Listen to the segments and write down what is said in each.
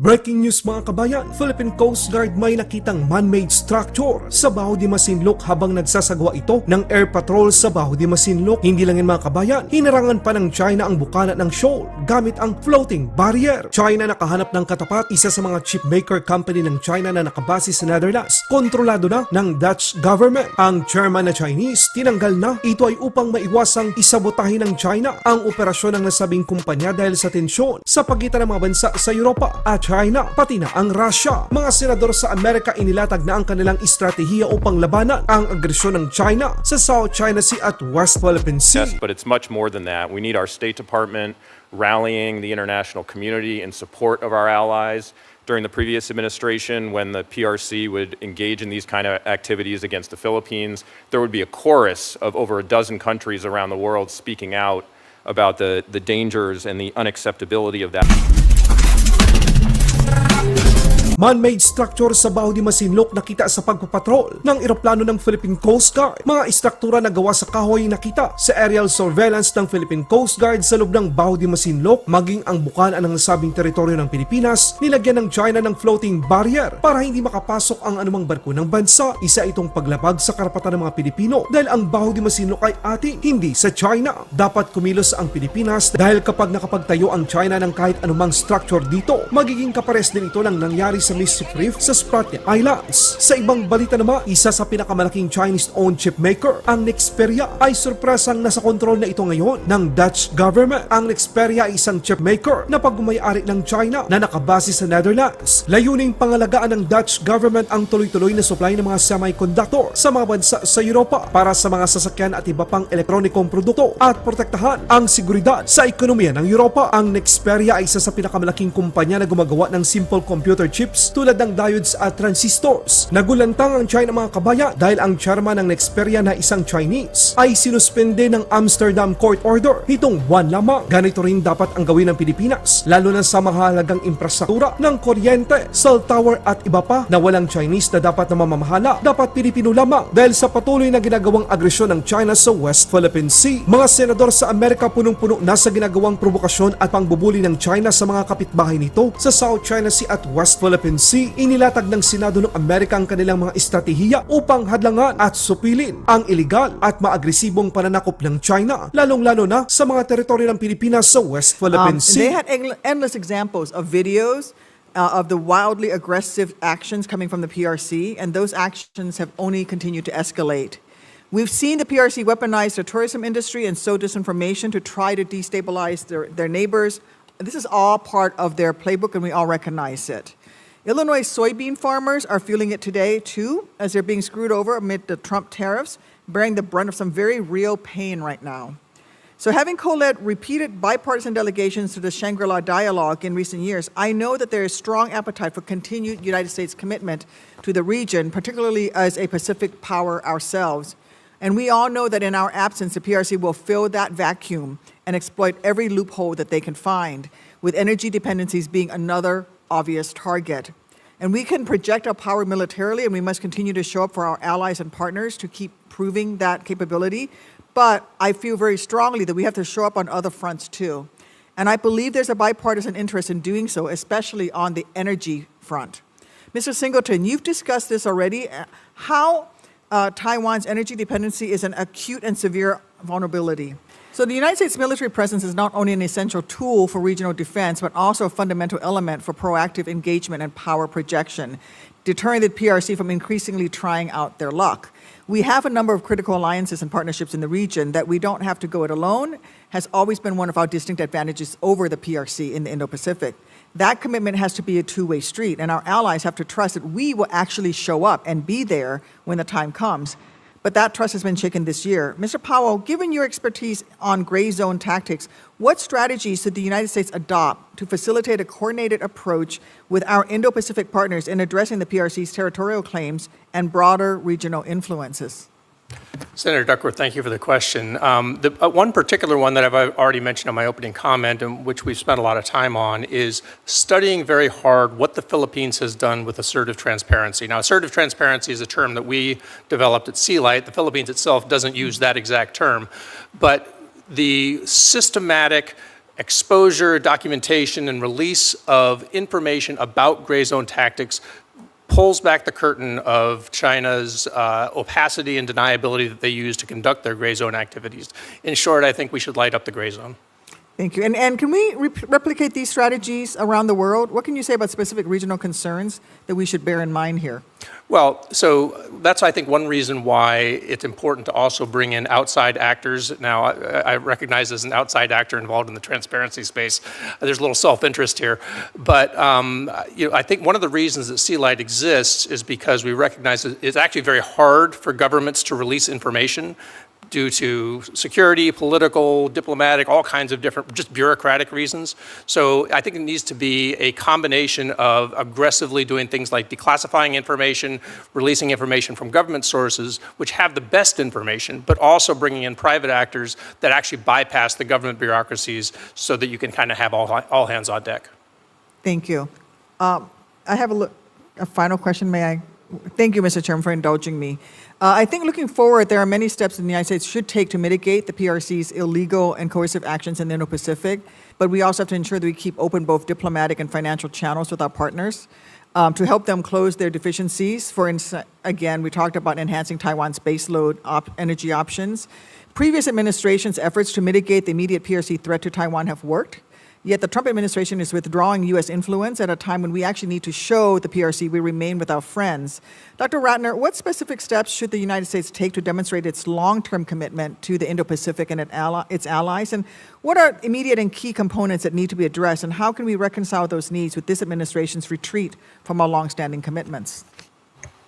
Breaking news mga kabayan, Philippine Coast Guard may nakitang man-made structure sa Bajo De Masinloc habang nagsasagawa ito ng air patrol sa Bajo De Masinloc. Hindi lang yan mga kabayan, hinarangan pa ng China ang bukana ng shoal gamit ang floating barrier. China nakahanap ng katapat, isa sa mga chip maker company ng China na nakabase sa Netherlands. Kontrolado na ng Dutch Government. Ang chairman na Chinese, tinanggal na. Ito ay upang maiwasang isabotahin ng China ang operasyon ng nasabing kumpanya dahil sa tensyon sa pagitan ng mga bansa sa Europa at China, pati na ang Russia. Mga senador sa Amerika inilatag na ang kanilang estratehiya upang labanan ang agresyon ng China sa South China Sea at West Philippine Sea. Yes, but it's much more than that. We need our State Department rallying the international community in support of our allies. During the previous administration, when the PRC would engage in these kind of activities against the Philippines, there would be a chorus of over a dozen countries around the world speaking out about the dangers and the unacceptability of that. Man-made structure sa Bajo De Masinloc nakita sa pagpapatrol ng eroplano ng Philippine Coast Guard. Mga istruktura na gawa sa kahoy nakita sa aerial surveillance ng Philippine Coast Guard sa loob ng Bajo De Masinloc, maging ang bukana ng nasabing teritoryo ng Pilipinas, nilagyan ng China ng floating barrier para hindi makapasok ang anumang barko ng bansa. Isa itong paglabag sa karapatan ng mga Pilipino dahil ang Bajo De Masinloc ay ating, hindi sa China. Dapat kumilos ang Pilipinas dahil kapag nakapagtayo ang China ng kahit anumang structure dito, magiging kapares din ito ng nangyari sa Mississippi Reef sa Spratly Islands. Sa ibang balita naman, isa sa pinakamalaking Chinese-owned chip maker, ang Nexperia, ay surpresang nasa kontrol na ito ngayon ng Dutch Government. Ang Nexperia ay isang chip maker na pagmamayari ng China na nakabase sa Netherlands. Layuning pangalagaan ng Dutch Government ang tuloy-tuloy na supply ng mga semiconductor sa mga bansa sa Europa para sa mga sasakyan at iba pang elektronikong produkto at protektahan ang seguridad sa ekonomiya ng Europa. Ang Nexperia ay isa sa pinakamalaking kumpanya na gumagawa ng simple computer chips tulad ng diodes at transistors. Nagulantang ang China mga kabaya dahil ang chairman ng Nexperia na isang Chinese ay sinuspende ng Amsterdam Court Order nitong buwan lamang. Ganito rin dapat ang gawin ng Pilipinas, lalo na sa mahalagang infrastruktura ng kuryente, cell tower at iba pa na walang Chinese na dapat na mamamahala. Dapat Pilipino lamang dahil sa patuloy na ginagawang agresyon ng China sa West Philippine Sea. Mga senador sa Amerika punong-puno na sa ginagawang provokasyon at pangbubuli ng China sa mga kapitbahay nito sa South China Sea at West Philippine Sea. Inilatag ng Senado ng Amerika ang kanilang mga estratehiya upang hadlangan at supilin ang iligal at maagresibong pananakop ng China, lalong-lalo na sa mga teritoryo ng Pilipinas sa West Philippine Sea. They had endless examples of videos of the wildly aggressive actions coming from the PRC, and those actions have only continued to escalate. We've seen the PRC weaponize the tourism industry and sow disinformation to try to destabilize their neighbors. This is all part of their playbook, and we all recognize it. Illinois soybean farmers are feeling it today, too, as they're being screwed over amid the Trump tariffs, bearing the brunt of some very real pain right now. So having co-led repeated bipartisan delegations to the Shangri-La dialogue in recent years, I know that there is strong appetite for continued United States commitment to the region, particularly as a Pacific power ourselves. And we all know that in our absence, the PRC will fill that vacuum and exploit every loophole that they can find, with energy dependencies being another obvious target. And we can project our power militarily, and we must continue to show up for our allies and partners to keep proving that capability. But I feel very strongly that we have to show up on other fronts too. And I believe there's a bipartisan interest in doing so, especially on the energy front. Mr. Singleton, you've discussed this already. How Taiwan's energy dependency is an acute and severe vulnerability. So the United States military presence is not only an essential tool for regional defense, but also a fundamental element for proactive engagement and power projection, deterring the PRC from increasingly trying out their luck. We have a number of critical alliances and partnerships in the region that we don't have to go it alone, has always been one of our distinct advantages over the PRC in the Indo-Pacific. That commitment has to be a two-way street, and our allies have to trust that we will actually show up and be there when the time comes. But that trust has been shaken this year. Mr. Powell, given your expertise on gray zone tactics, what strategies should the United States adopt to facilitate a coordinated approach with our Indo-Pacific partners in addressing the PRC's territorial claims and broader regional influences? Senator Duckworth, thank you for the question. One particular one that I've already mentioned in my opening comment, and which we've spent a lot of time on, is studying very hard what the Philippines has done with assertive transparency. Now, assertive transparency is a term that we developed at Sealight. The Philippines itself doesn't use that exact term, but the systematic exposure, documentation, and release of information about gray zone tactics pulls back the curtain of China's opacity and deniability that they use to conduct their gray zone activities. In short, I think we should light up the gray zone. Thank you. And can we replicate these strategies around the world? What can you say about specific regional concerns that we should bear in mind here? Well, so that's, I think, one reason why it's important to also bring in outside actors. Now, I recognize as an outside actor involved in the transparency space, there's a little self-interest here. But I think one of the reasons that CLIGHT exists is because we recognize that it's actually very hard for governments to release information due to security, political, diplomatic, all kinds of different, just bureaucratic reasons. So I think it needs to be a combination of aggressively doing things like declassifying information, releasing information from government sources, which have the best information, but also bringing in private actors that actually bypass the government bureaucracies so that you can kind of have all hands on deck. Thank you. I have a final question, may I? Thank you, Mr. Chairman, for indulging me. I think looking forward, there are many steps that the United States should take to mitigate the PRC's illegal and coercive actions in the Indo-Pacific, but we also have to ensure that we keep open both diplomatic and financial channels with our partners to help them close their deficiencies. For instance, again, we talked about enhancing Taiwan's baseload energy options. Previous administrations' efforts to mitigate the immediate PRC threat to Taiwan have worked. Yet the Trump administration is withdrawing U.S. influence at a time when we actually need to show the PRC we remain with our friends. Dr. Ratner, what specific steps should the United States take to demonstrate its long-term commitment to the Indo-Pacific and its allies? And what are immediate and key components that need to be addressed? And how can we reconcile those needs with this administration's retreat from our longstanding commitments?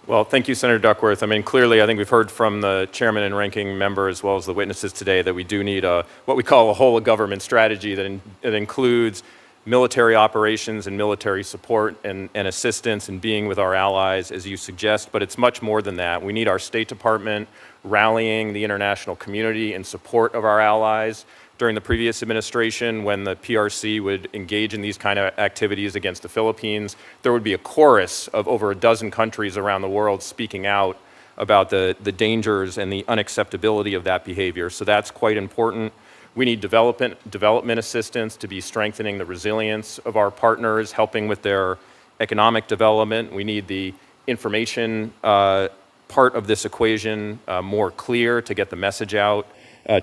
Well, thank you, Senator Duckworth. I mean, clearly, I think we've heard from the chairman and ranking member as well as the witnesses today that we do need what we call a whole-of-government strategy that includes military operations and military support and assistance and being with our allies, as you suggest, but it's much more than that. We need our State Department rallying the international community in support of our allies. During the previous administration, when the PRC would engage in these kind of activities against the Philippines, there would be a chorus of over a dozen countries around the world speaking out about the dangers and the unacceptability of that behavior. So that's quite important. We need development assistance to be strengthening the resilience of our partners, helping with their economic development. We need the information part of this equation more clear to get the message out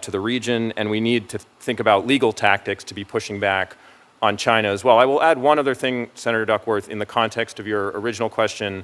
to the region, and we need to think about legal tactics to be pushing back on China as well. I will add one other thing, Senator Duckworth, in the context of your original question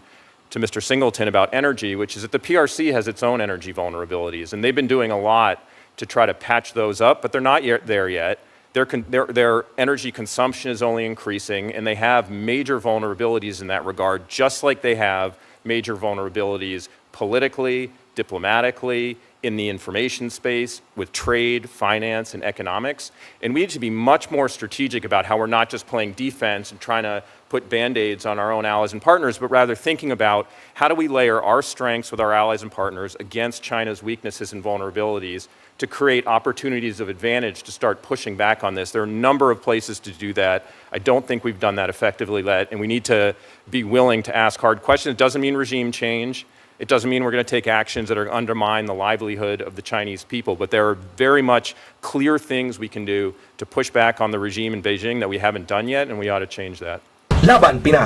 to Mr. Singleton about energy, which is that the PRC has its own energy vulnerabilities, and they've been doing a lot to try to patch those up, but they're not there yet. Their energy consumption is only increasing, and they have major vulnerabilities in that regard, just like they have major vulnerabilities politically, diplomatically, in the information space, with trade, finance, and economics. And we need to be much more strategic about how we're not just playing defense and trying to put Band-Aids on our own allies and partners, but rather thinking about how do we layer our strengths with our allies and partners against China's weaknesses and vulnerabilities to create opportunities of advantage to start pushing back on this. There are a number of places to do that. I don't think we've done that effectively yet, and we need to be willing to ask hard questions. It doesn't mean regime change. It doesn't mean we're going to take actions that are undermine the livelihood of the Chinese people, but there are very much clear things we can do to push back on the regime in Beijing that we haven't done yet, and we ought to change that. Laban Pinas.